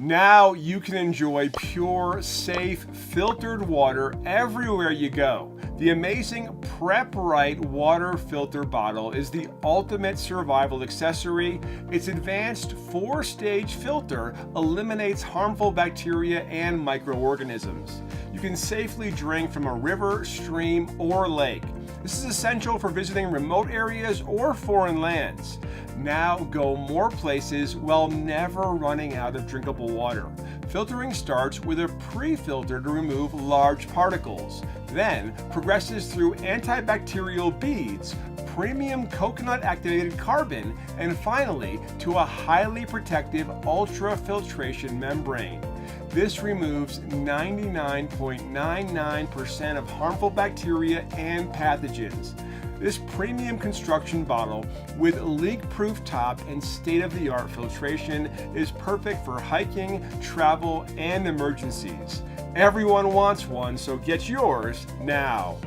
Now you can enjoy pure, safe, filtered water everywhere you go. The amazing Prep Right water filter bottle is the ultimate survival accessory. Its advanced 4-stage filter eliminates harmful bacteria and microorganisms. You can safely drink from a river, stream, or lake. This is essential for visiting remote areas or foreign lands. Now go more places while never running out of drinkable water. Filtering starts with a pre-filter to remove large particles, then progresses through antibacterial beads, premium coconut activated carbon, and finally to a highly protective ultrafiltration membrane. This removes 99.99% of harmful bacteria and pathogens. This premium construction bottle with leak-proof top and state-of-the-art filtration is perfect for hiking, travel, and emergencies. Everyone wants one, so get yours now.